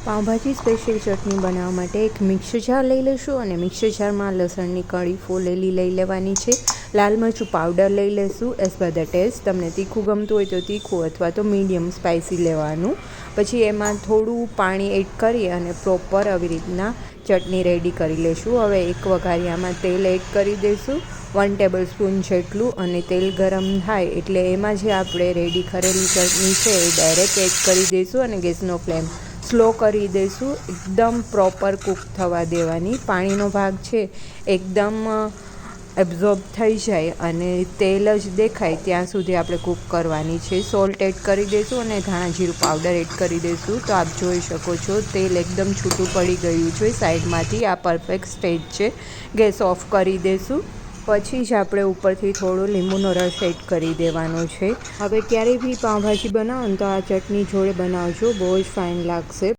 Pav bhaji special ચટણી બનાવવા માટે એક મિક્સર જાર લઈ લઈશું અને મિક્સર જારમાં લસણની કળી ફોલેલી લઈ લેવાની છે. લાલ મરચું પાવડર લઈ લઈશું એઝ પર ધ ટેસ્ટ. તમને તીખું ગમતું હોય તો તીખું અથવા તો મીડિયમ સ્પાઇસી લેવાનું. પછી એમાં થોડું પાણી એડ કરી અને પ્રોપર આવી રીતના ચટણી રેડી કરી લઈશું. હવે એક વઘારિયામાં તેલ એડ કરી દઈશું 1 ટેબલ સ્પૂન જેટલું, અને તેલ ગરમ થાય એટલે એમાં જે આપણે રેડી કરેલી ચટણી છે એ ડાયરેક્ટ એડ કરી દઈશું અને ગેસનો ફ્લેમ સ્લો કરી દઈશું. એકદમ પ્રોપર કૂક થવા દેવાની. પાણીનો ભાગ છે એકદમ એબ્ઝોર્બ થઈ જાય અને તેલ જ દેખાય ત્યાં સુધી આપણે કૂક કરવાની છે. સોલ્ટ એડ કરી દઈશું અને ધાણા જીરું પાવડર એડ કરી દઈશું. તો આપ જોઈ શકો છો તેલ એકદમ છૂટું પડી ગયું છે સાઈડમાંથી. આ પરફેક્ટ સ્ટેજ છે. ગેસ ઓફ કરી દઈશું. પછી જ આપણે ઉપરથી થોડો લીંબુનો રસ એડ કરી દેવાનો છે. હવે ક્યારેય બી પાઉંભાજી બનાવો ને તો આ ચટણી જોડે બનાવજો, બહુ જ ફાઇન લાગશે.